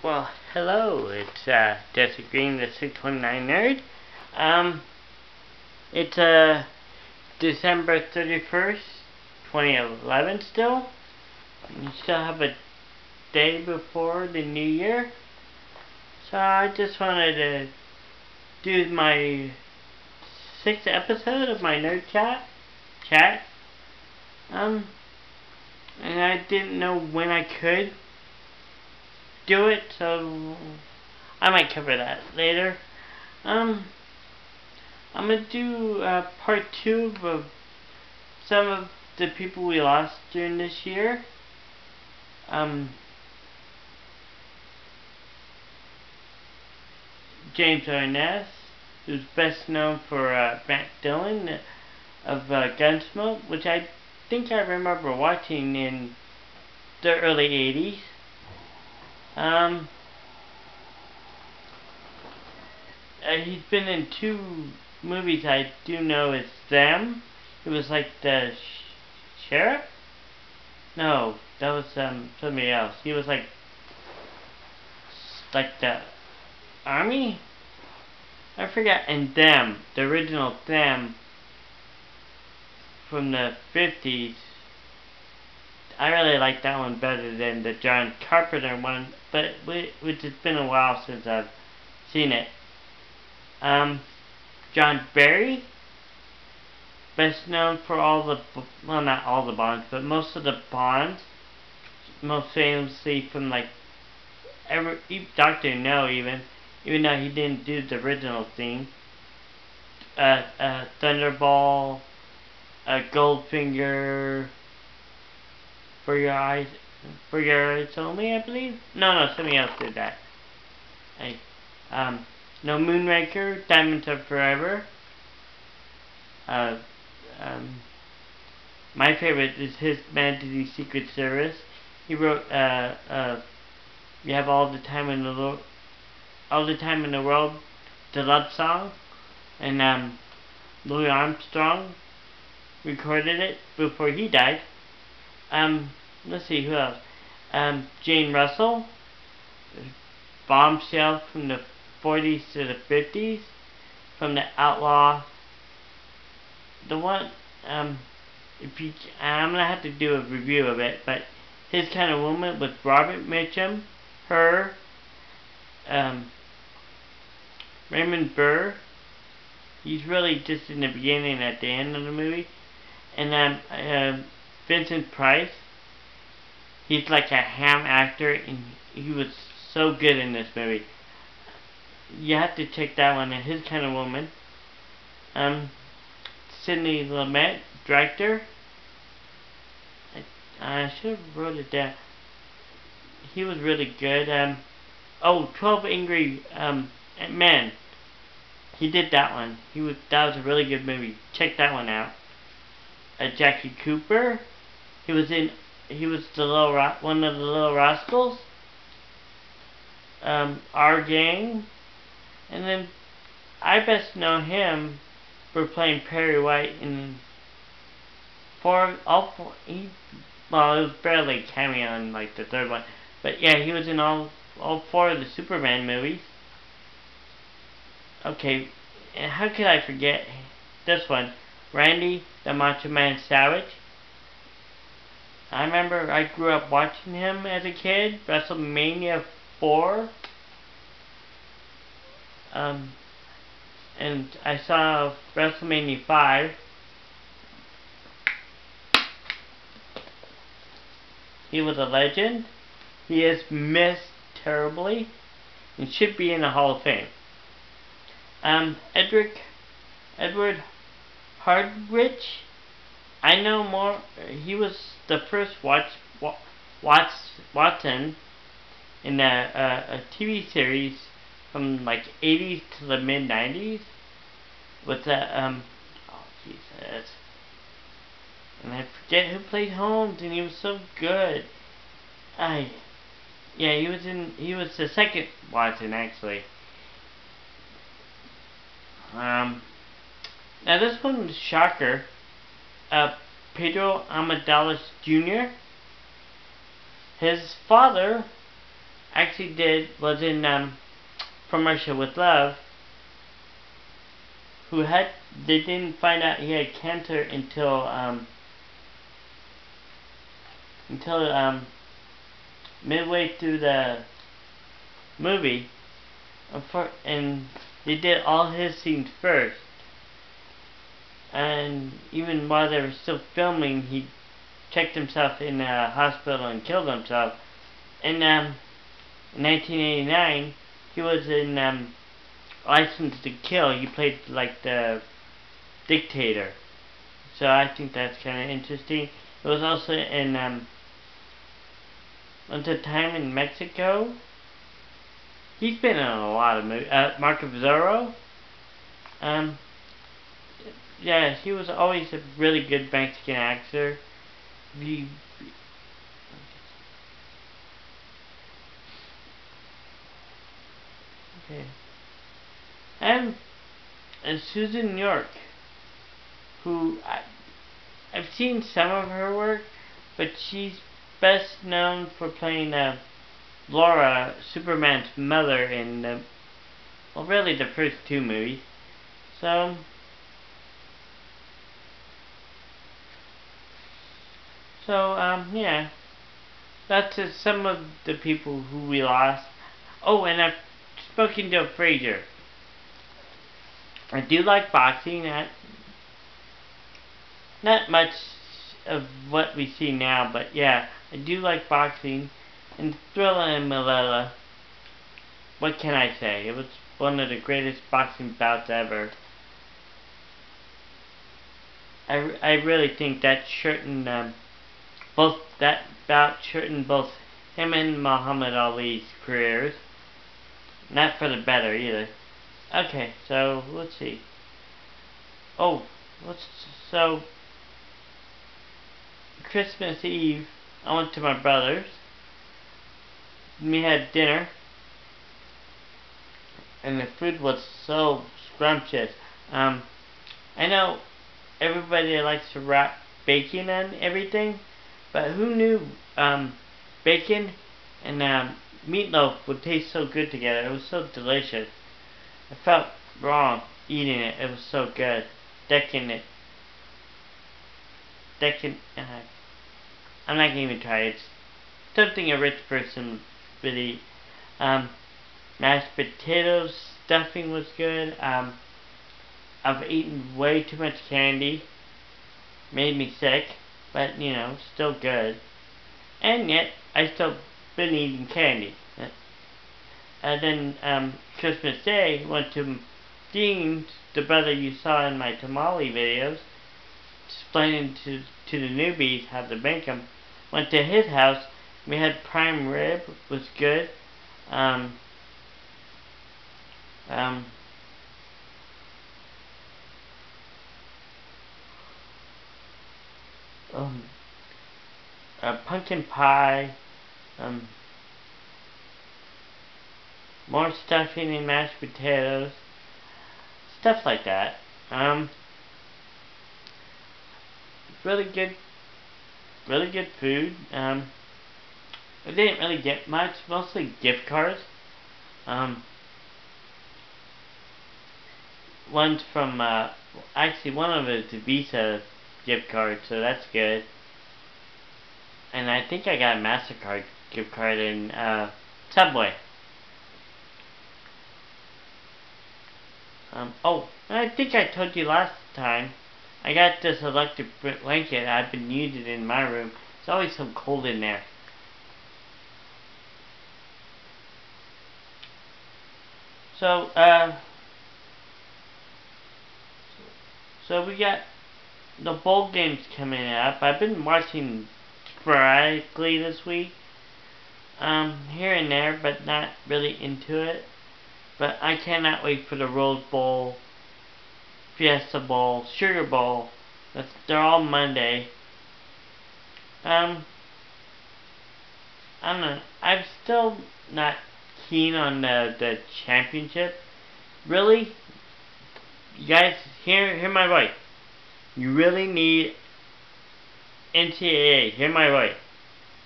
Well, hello, it's Jessie Green, the 619 Nerd. It's December 31st, 2011 still. You still have a day before the new year. So I just wanted to do my 6th episode of my Nerd Chat. And I didn't know when I could do it, so I might cover that later. I'm gonna do part 2 of some of the people we lost during this year. James Arness, who's best known for Matt Dillon of Gunsmoke, which I think I remember watching in the early 80s. He's been in 2 movies I do know is Them. He was like the sheriff? No, that was somebody else. He was like the army? I forgot. And Them, the original Them from the 50s. I really like that one better than the John Carpenter one, but which has been a while since I've seen it. John Barry, best known for all the, well, not all the Bonds, but most of the Bonds, most famously from like Dr. No, even though he didn't do the original theme. Thunderball, Goldfinger, For Your Eyes Only, I believe. No, somebody else did that. No, Moonraker, Diamonds Are Forever. My favorite is his Majesty's Secret Service. He wrote You Have All the Time in the World, the love song, and Louis Armstrong recorded it before he died. Let's see, who else? Jane Russell, Bombshell from the 40s to the 50s, from the Outlaw. The one, I'm gonna have to do a review of it, but His Kind of Woman with Robert Mitchum, Her, Raymond Burr. He's really just in the beginning and at the end of the movie, and Vincent Price. He's like a ham actor, and he was so good in this movie. You have to check that one out. His Kind of Woman. Sidney Lumet, director. I should have wrote it down. He was really good. 12 Angry Men. He did that one. That was a really good movie. Check that one out. Jackie Cooper. He was the one of the Little Rascals. Our Gang. And then I best know him for playing Perry White in it was barely a cameo in like the 3rd one. But yeah, he was in all 4 of the Superman movies. Okay, and how could I forget this one? Randy the Macho Man Savage. I remember I grew up watching him as a kid. WrestleMania 4. And I saw WrestleMania 5. He was a legend. He is missed terribly and should be in the Hall of Fame. Edward Harden. I know more. He was the first Watson in a TV series from like 80s to the mid 90s with the oh Jesus, and I forget who played Holmes, and he was so good. He was the second Watson actually. Now this one was a shocker. Pedro Amadeus Jr. His father actually was in From Russia with Love, they didn't find out he had cancer until midway through the movie, and they did all his scenes first. And even while they were still filming, he checked himself in a hospital and killed himself. And in 1989, he was in License to Kill. He played like the dictator. So I think that's kind of interesting. It was also in Once a Time in Mexico. He's been in a lot of movies. Mark of Zorro. Yeah, he was always a really good Mexican actor. Okay. And Susan York, who I've seen some of her work, but she's best known for playing Laura, Superman's mother, in well, really the first two movies. So yeah, that's just some of the people who we lost. Oh, and I've spoken to Fraser. I do like boxing. Not much of what we see now, but yeah, I do like boxing. And Thrilla and Malala, what can I say? It was one of the greatest boxing bouts ever. I really think that shortened that bout shortened both him and Muhammad Ali's careers. Not for the better either. Okay, so let's see. So Christmas Eve, I went to my brother's. We had dinner, and the food was so scrumptious. I know everybody likes to wrap bacon on everything, but who knew bacon and meatloaf would taste so good together? It was so delicious. I felt wrong eating it. It was so good. Decadent. I'm not gonna even try it. It's something a rich person would eat. Mashed potatoes, stuffing was good. I've eaten way too much candy. Made me sick, but you know, still good. And yet, I still been eating candy. And then Christmas Day, went to Dean, the brother you saw in my tamale videos, explaining to the newbies how to make them. Went to his house. We had prime rib, was good. Pumpkin pie. More stuffing and mashed potatoes. Stuff like that. Really good food. I didn't really get much, mostly gift cards. One's from, actually one of it is a Visa gift card, so that's good. And I think I got a MasterCard gift card in Subway. I think I told you last time, I got this electric blanket I've been using in my room. It's always so cold in there. So we got the bowl games coming up. I've been watching sporadically this week, here and there, but not really into it. But I cannot wait for the Rose Bowl, Fiesta Bowl, Sugar Bowl. They're all Monday. I don't know. I'm still not keen on the championship. Really? You guys, hear my voice. You really need NCAA. Hear my voice.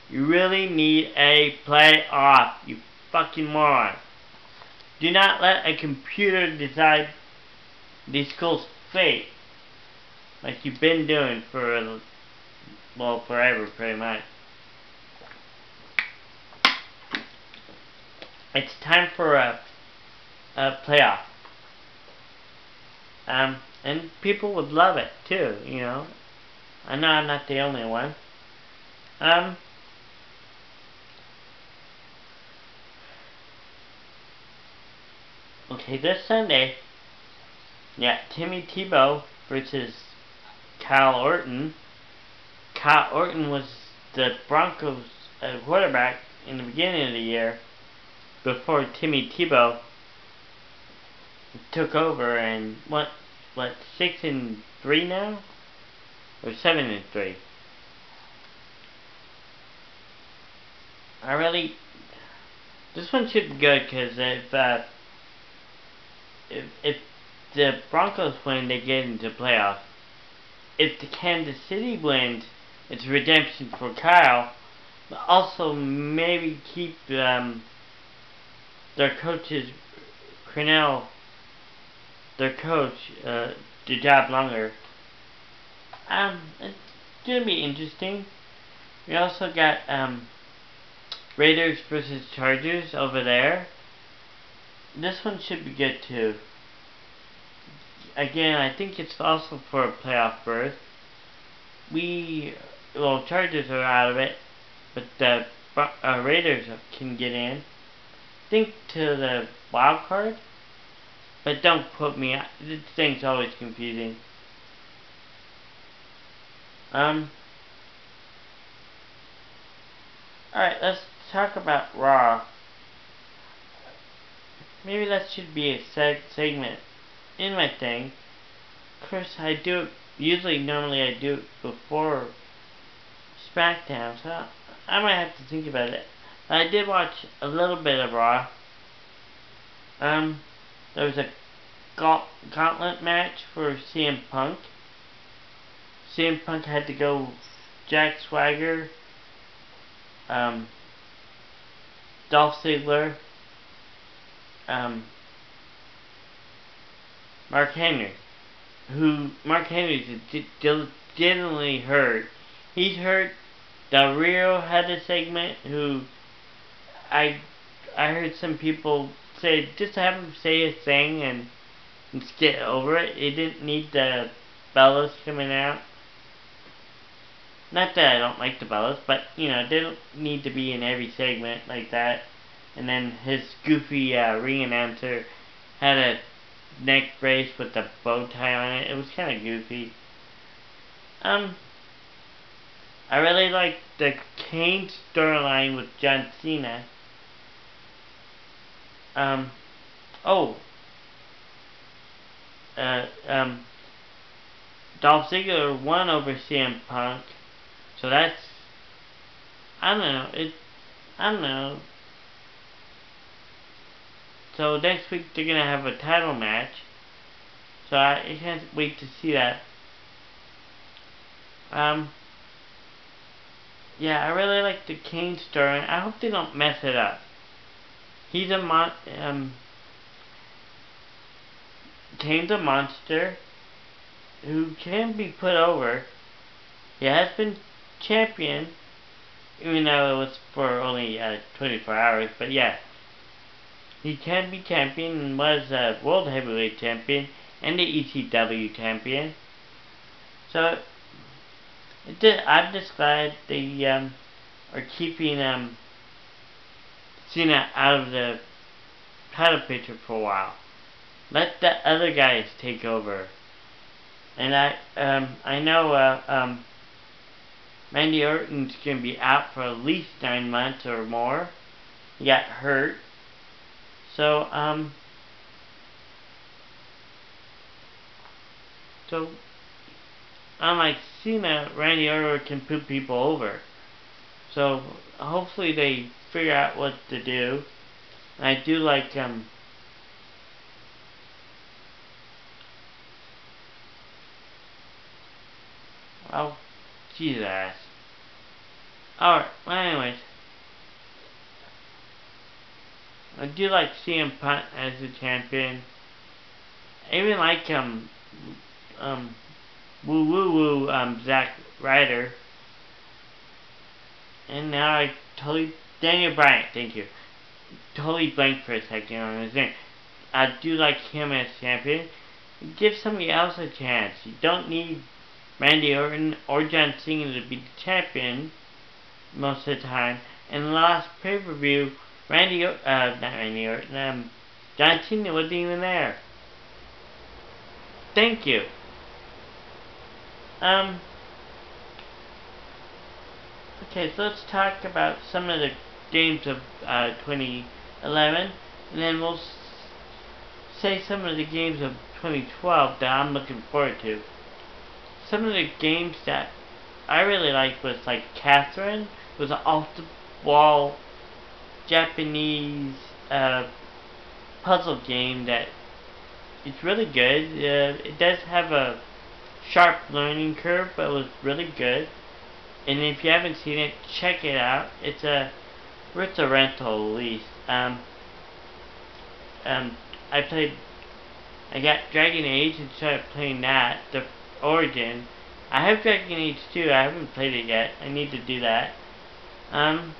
You really need a playoff. You fucking moron. Do not let a computer decide the school's fate. Like you've been doing for, well, forever, pretty much. It's time for a playoff. And people would love it too, you know. I know I'm not the only one. Okay, this Sunday, yeah, Timmy Tebow versus Kyle Orton. Kyle Orton was the Broncos quarterback in the beginning of the year before Timmy Tebow took over and what 6-3 now? Or 7-3? This one should be good because if the Broncos win, they get into playoffs. If the Kansas City wins, it's redemption for Kyle, but also maybe keep their coaches, their coach, the job longer. It's gonna be interesting. We also got Raiders versus Chargers over there. This one should be good too. Again, I think it's also for a playoff berth. Chargers are out of it, but the Raiders can get in. I think to the wild card, but don't quote me. This thing's always confusing. Alright, let's talk about Raw. Maybe that should be a segment in my thing. Of course, I do it, normally I do it before SmackDown, so I might have to think about it. I did watch a little bit of Raw. There was a gauntlet match for CM Punk. CM Punk had to go Jack Swagger, Dolph Ziggler, Mark Henry. Mark Henry's legitimately hurt. He's hurt. Del Rio had a segment who I heard some people say just have him say his thing and get over it. It didn't need the Bellas coming out. Not that I don't like the Bellas, but you know, they don't need to be in every segment like that. And then his goofy ring announcer had a neck brace with a bow tie on it. It was kind of goofy. I really like the Kane storyline with John Cena. Dolph Ziggler won over CM Punk, so that's, I don't know. So next week they're gonna have a title match, so I can't wait to see that. Yeah, I really like the Kane story. I hope they don't mess it up. He's a Kane's a monster who can be put over. He has been champion, even though it was for only 24 hours. But yeah, he can be champion and was a world heavyweight champion and the ECW champion. So I'm just glad they are keeping Cena out of the title picture for a while. Let the other guys take over. And I know Randy Orton's gonna be out for at least 9 months or more. He got hurt. So unlike Cena, Randy Orton can put people over. So hopefully they figure out what to do. And I do like oh, Jesus. Alright, well anyways. I do like CM Punk as a champion. I even like Zack Ryder. And now I totally Daniel Bryan, thank you. Totally blanked for a second on his name. I do like him as champion. Give somebody else a chance. You don't need Randy Orton or John Cena to be the champion most of the time. In the last pay-per-view, John Cena wasn't even there. Thank you. Okay, so let's talk about some of the games of 2011, and then we'll say some of the games of 2012 that I'm looking forward to. Some of the games that I really liked was like Catherine, was an off-the-wall Japanese puzzle game that it's really good. It does have a sharp learning curve, but it was really good. And if you haven't seen it, check it out. It's a rental at least. I got Dragon Age and started playing that, the Origin. I have Dragon Age 2, I haven't played it yet. I need to do that. Of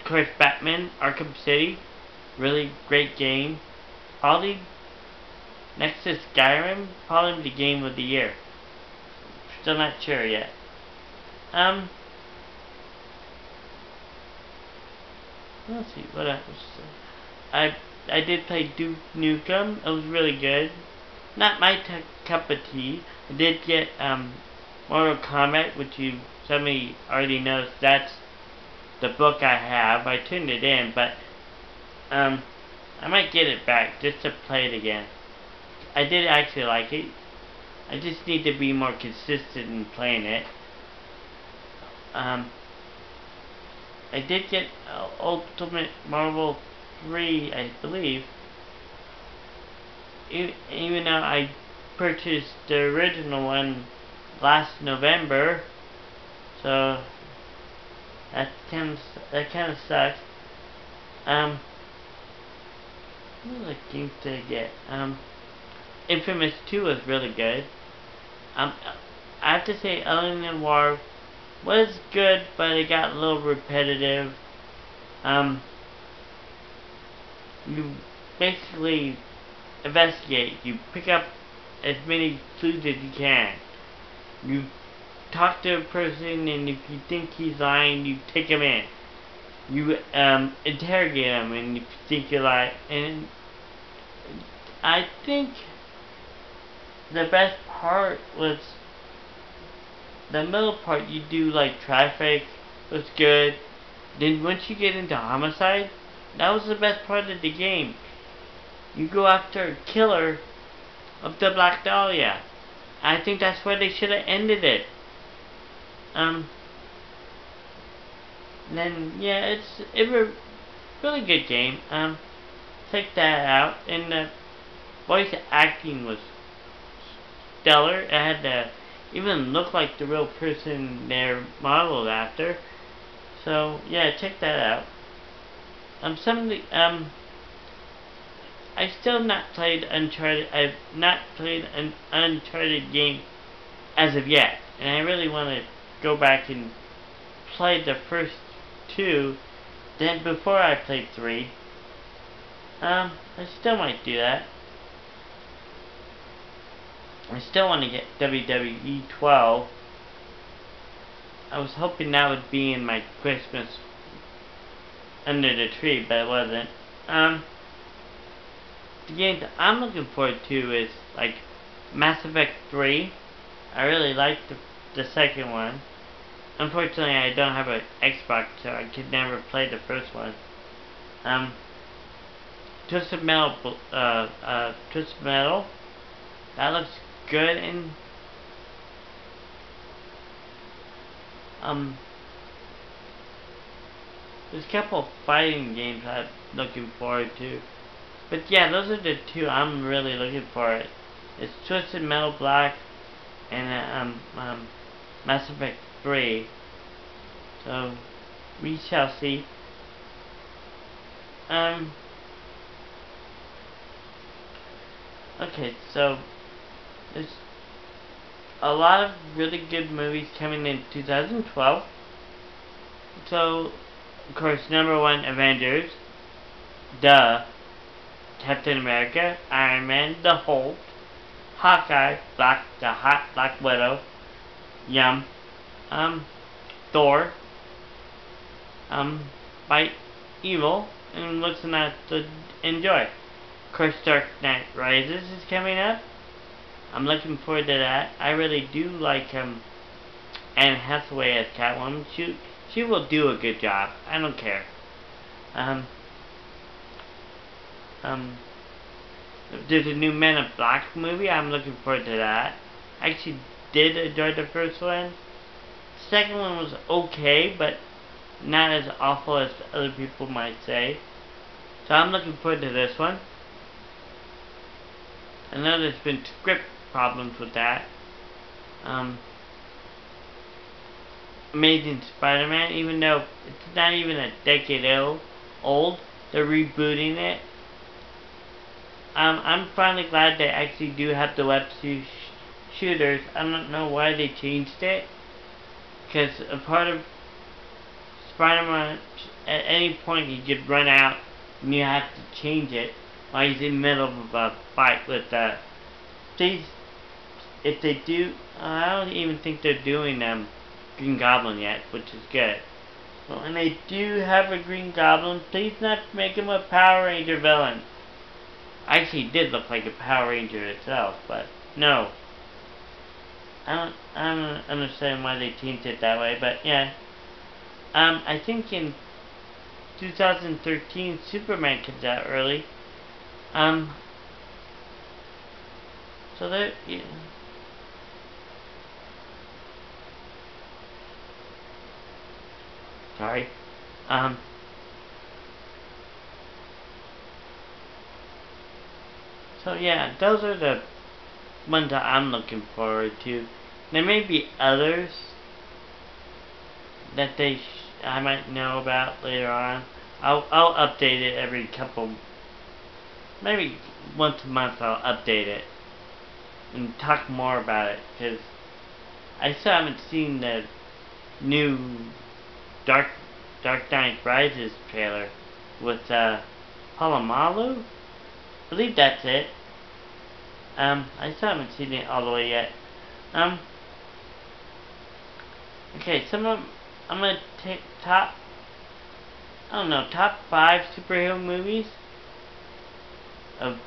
course, Batman, Arkham City, really great game. Probably next to Skyrim, probably the game of the year. Still not sure yet. Let's see, what else? I did play Duke Nukem. It was really good. Not my cup of tea. I did get Mortal Kombat, which somebody already knows. That's the book I have. I turned it in, but I might get it back just to play it again. I did actually like it. I just need to be more consistent in playing it. I did get Ultimate Marvel 3, I believe. Even though I purchased the original one last November, so that kind of sucks. What other games did I get? Infamous 2 was really good. I have to say, Alien War was good, but it got a little repetitive. You basically investigate. You pick up as many clues as you can. You talk to a person, and if you think he's lying, you take him in. You interrogate him, and if you think you're lying. And I think the best part was the middle part. You do like traffic, was good. Then once you get into homicide, that was the best part of the game. You go after a killer of the Black Dahlia. I think that's where they should have ended it. Then yeah, it's a really good game. Check that out. And the voice acting was stellar. It had to even look like the real person they're modeled after. So yeah, check that out. I still not played Uncharted. I've not played an Uncharted game as of yet, and I really want to go back and play the first two. Then before I play 3, I still might do that. I still want to get WWE 12. I was hoping that would be in my Christmas under the tree, but it wasn't. The game that I'm looking forward to is like Mass Effect 3. I really liked the second one. Unfortunately, I don't have an Xbox, so I could never play the first one. Twisted Metal, that looks good, and there's a couple of fighting games I'm looking forward to. But yeah, those are the two I'm really looking for. It's Twisted Metal Black and Mass Effect 3. So we shall see. Okay, so there's a lot of really good movies coming in 2012. So, of course, number one, Avengers. Duh. Captain America, Iron Man, the Hulk, Hawkeye, the hot Black Widow, Yum, Thor, Fight Evil, and what's not to enjoy. Of course, Dark Knight Rises is coming up. I'm looking forward to that. I really do like Anne Hathaway as Catwoman. She will do a good job. I don't care. There's a new Men in Black movie. I'm looking forward to that. I actually did enjoy the first one. The second one was okay, but not as awful as other people might say. So I'm looking forward to this one. I know there's been script problems with that. Amazing Spider-Man, even though it's not even a decade old, they're rebooting it. I'm finally glad they actually do have the web shooters. I don't know why they changed it, because a part of Spider-Man, at any point he could run out and you have to change it while he's in the middle of a fight with please, if they do, I don't even think they're doing Green Goblin yet, which is good. But when they do have a Green Goblin, please not make him a Power Ranger villain. Actually, he did look like a Power Ranger itself, but no. I don't understand why they changed it that way, but yeah. I think in 2013, Superman comes out early. So there, yeah. Sorry. So yeah, those are the ones that I'm looking forward to. There may be others that I might know about later on. I'll update it every maybe once a month. I'll update it and talk more about it, because I still haven't seen the new Dark Knight Rises trailer with Palomalu. I believe that's it. I still haven't seen it all the way yet. Okay, I'm gonna take top 5 superhero movies of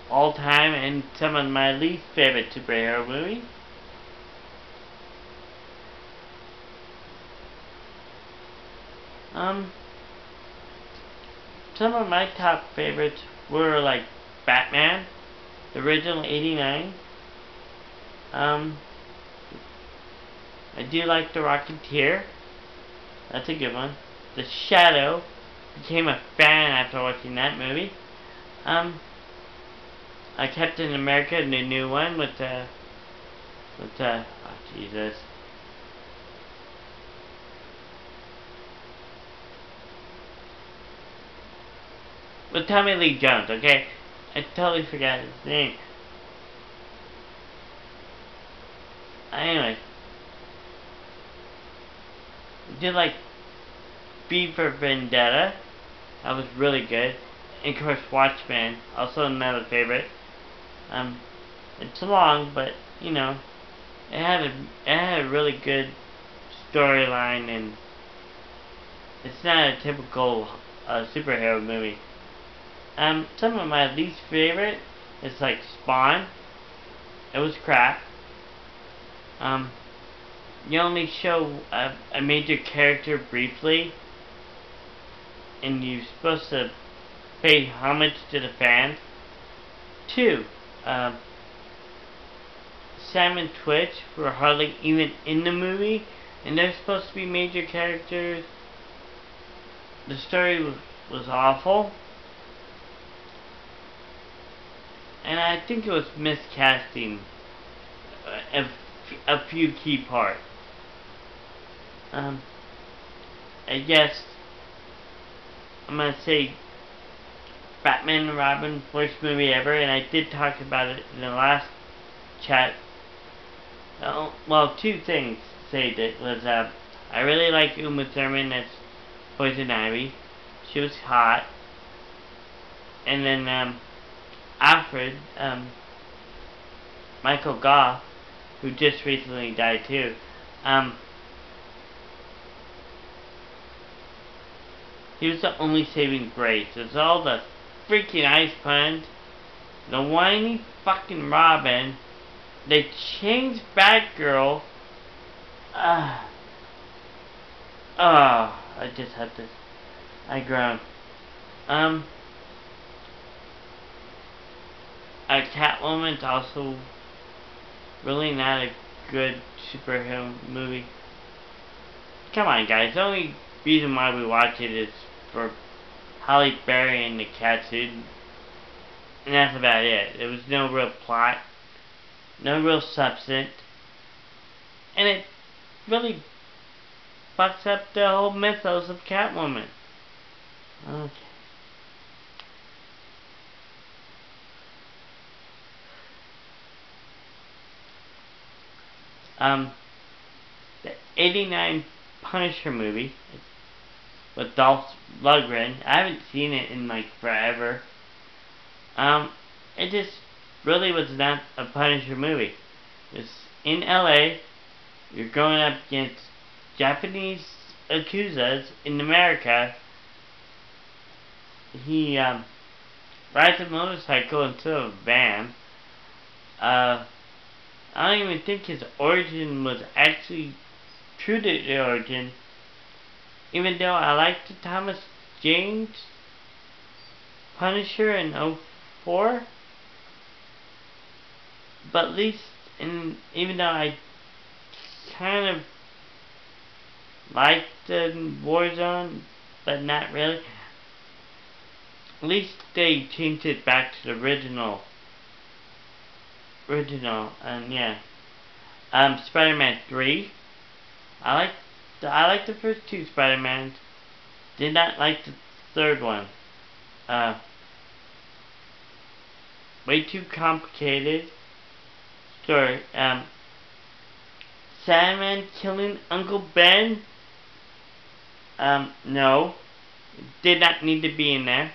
all time and some of my least favorite superhero movies. Some of my top favorites were like Batman, the original '89. I do like The Rocketeer. That's a good one. The Shadow. Became a fan after watching that movie. Captain America, the new one with oh Jesus. With Tommy Lee Jones, okay? I totally forgot his name. Anyway. Did like V for Vendetta. That was really good. And of course Watchmen, also another favorite. It's long, but you know, it had a really good storyline, and it's not a typical superhero movie. Some of my least favorite is like Spawn. It was crap. You only show a major character briefly, and you're supposed to pay homage to the fans. 2. Sam and Twitch were hardly even in the movie, and they're supposed to be major characters. The story was awful, and I think it was miscasting a few key parts. I guess I'm gonna say Batman and Robin, worst movie ever, and I did talk about it in the last chat. Well, two things saved it. Was I really like Uma Thurman as Poison Ivy. She was hot. And then Alfred, Michael Goff, who just recently died too. He was the only saving grace. It was all the freaking ice punch, the whiny fucking Robin. They changed Batgirl. I just had this. I groaned. Catwoman's also really not a good superhero movie. Come on, guys. The only reason why we watch it is for Halle Berry and the catsuit. And that's about it. There was no real plot. No real substance. And it really fucks up the whole mythos of Catwoman. Okay. The 89 Punisher movie with Dolph Lundgren. I haven't seen it in like forever. It just really was not a Punisher movie. It's in LA. You're going up against Japanese Yakuzas in America. He rides a motorcycle instead of a van. I don't even think his origin was actually true to the origin. Even though I liked the Thomas James Punisher in 2004. But at least, even though I kind of liked the Warzone, but not really, at least they changed it back to the original, and yeah. Spider-Man 3. I like the first two Spider-Mans. Did not like the third one. Way too complicated story. Sandman killing Uncle Ben. No. Did not need to be in there.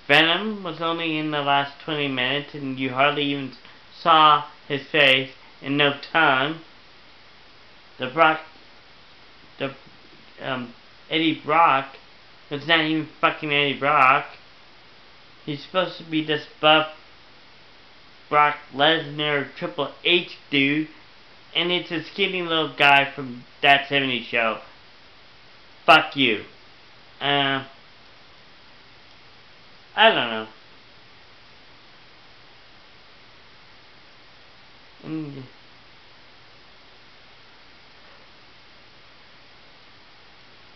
Venom was only in the last 20 minutes and you hardly even saw his face and no tongue. Eddie Brock was not even fucking Eddie Brock. He's supposed to be this buff Brock Lesnar Triple H dude, and it's a skinny little guy from That 70s Show. Fuck you. I don't know.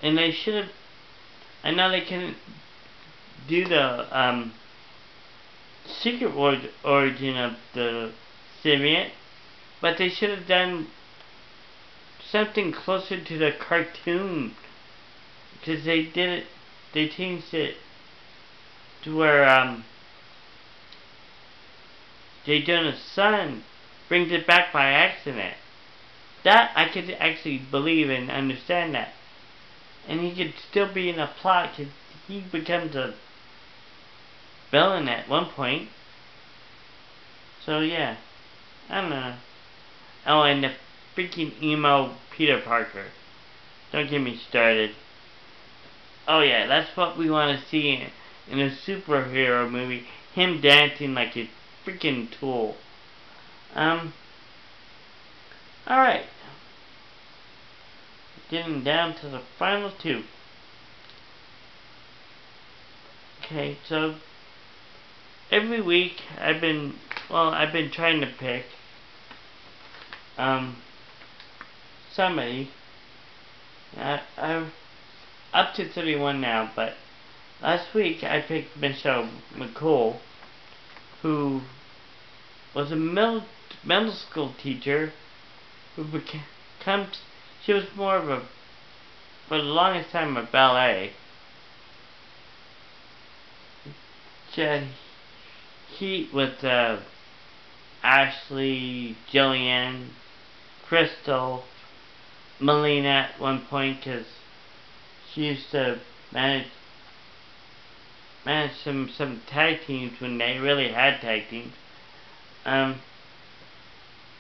And they should have. I know they couldn't do the secret origin of the symbiote, but they should have done something closer to the cartoon, because they did it. They changed it to where J. Jonah's son brings it back by accident. That I could actually believe and understand that. And he could still be in a plot because he becomes a villain at one point. So yeah, I don't know. Oh, and the freaking emo Peter Parker. Don't get me started. Oh yeah, that's what we want to see in a superhero movie. Him dancing like a freaking tool. Alright. Getting down to the final two. Okay, so every week I've been trying to pick somebody. I'm up to 31 now, but last week I picked Michelle McCool, who was a middle school teacher who she was more of a, for the longest time, a ballet, she heat with Ashley, Jillian, Crystal, Melina at one point, because she used to manage some tag teams when they really had tag teams. And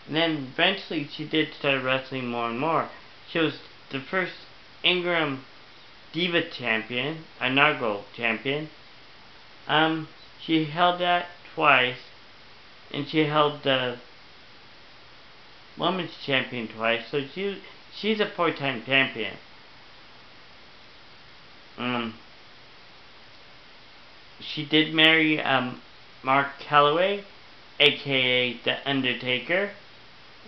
then eventually she did start wrestling more and more. She was the first Ingram Diva champion, inaugural champion. She held that twice, and she held the women's champion twice. So she's a 4-time champion. She did marry Mark Calloway, aka The Undertaker,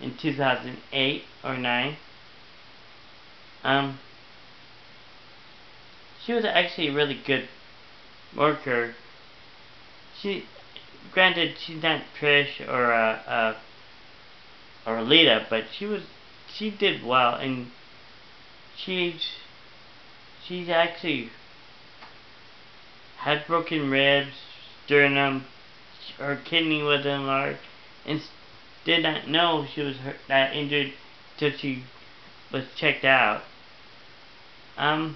in 2008 or 9. She was actually a really good worker. Granted, she's not Trish or Lita, but she did well, and she's actually had broken ribs, sternum, her kidney was enlarged, and did not know she was that injured till she was checked out. The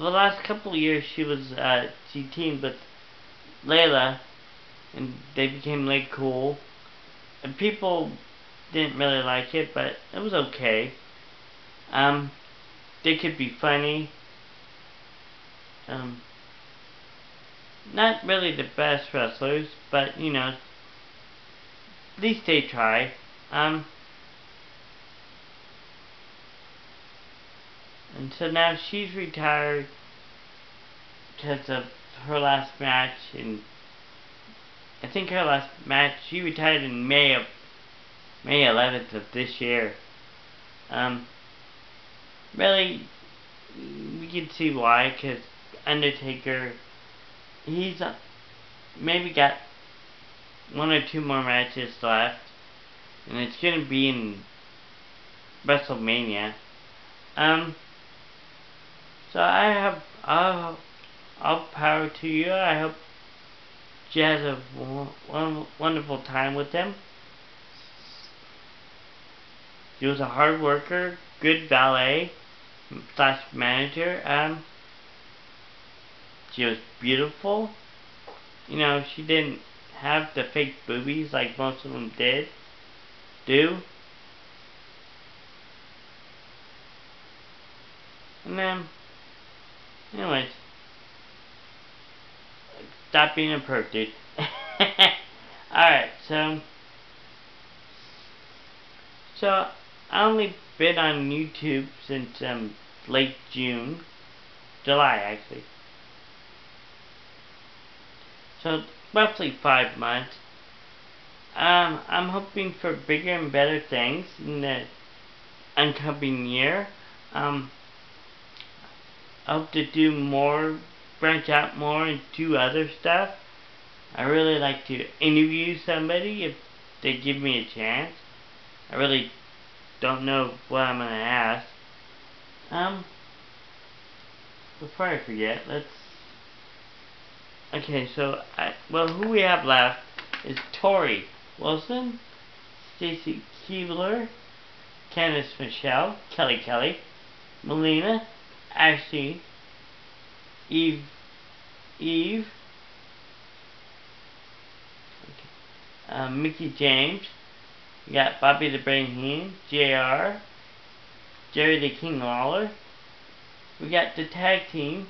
last couple of years she teamed with Layla, and they became like cool, and people didn't really like it, but it was okay. They could be funny. Not really the best wrestlers, but you know, at least they try. And so now she's retired because of her last match, and I think her last match, she retired in May 11th of this year. Really, we can see why, because Undertaker, he's maybe got 1 or 2 more matches left, and it's gonna be in WrestleMania. So all power to you. I hope she has a wonderful time with them. She was a hard worker, good valet / manager. She was beautiful. You know, she didn't have the fake boobies like most of them do. And then, anyways, stop being a perv, dude. Alright, so I only been on YouTube since late July actually. So roughly 5 months. I'm hoping for bigger and better things in the oncoming year. I hope to do more, branch out more and do other stuff. I really like to interview somebody if they give me a chance. I really don't know what I'm gonna ask. Before I forget, okay, so who we have left is Tori Wilson, Stacy Keebler, Candice Michelle, Kelly, Melina, Ashley, Eve, Mickey James. We got Bobby the Brain Heenan, JR, Jerry the King Lawler. We got the tag team.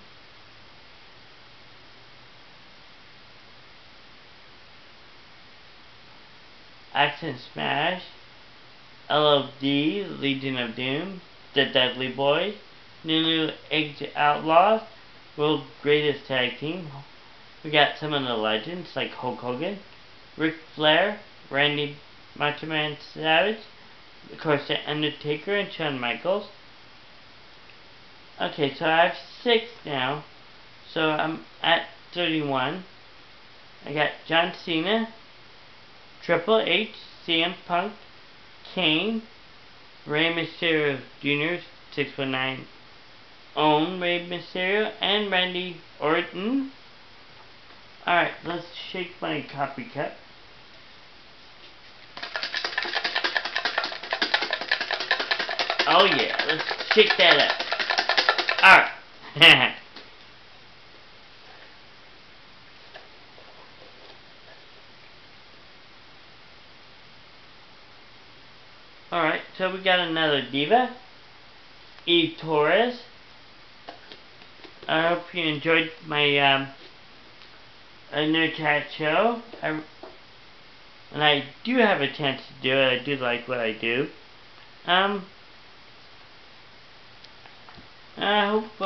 Action Smash, LOD, Legion of Doom, The Dudley Boys, New Age Outlaws, World's Greatest Tag Team. We got some of the legends like Hulk Hogan, Ric Flair, Randy Macho Man Savage, of course The Undertaker and Shawn Michaels. Okay, so I have 6 now, so I'm at 31. I got John Cena, Triple H, CM Punk, Kane, Rey Mysterio Jr., 619 own Rey Mysterio and Randy Orton. Alright, let's shake my coffee cup. Oh yeah, let's shake that up. Alright. Alright, so we got another diva, Eve Torres. I hope you enjoyed my Nerd Chat show. And I do have a chance to do it. I do like what I do. I hope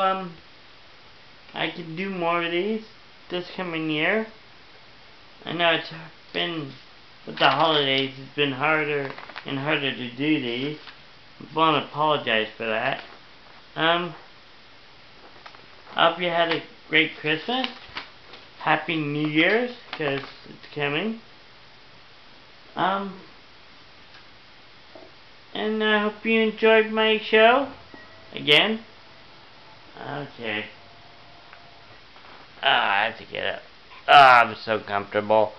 I can do more of these this coming year. I know it's been, with the holidays, it's been harder and harder to do these. I want to apologize for that. I hope you had a great Christmas. Happy New Year's, because it's coming. And I hope you enjoyed my show. Again. Okay. I have to get up. I'm so comfortable.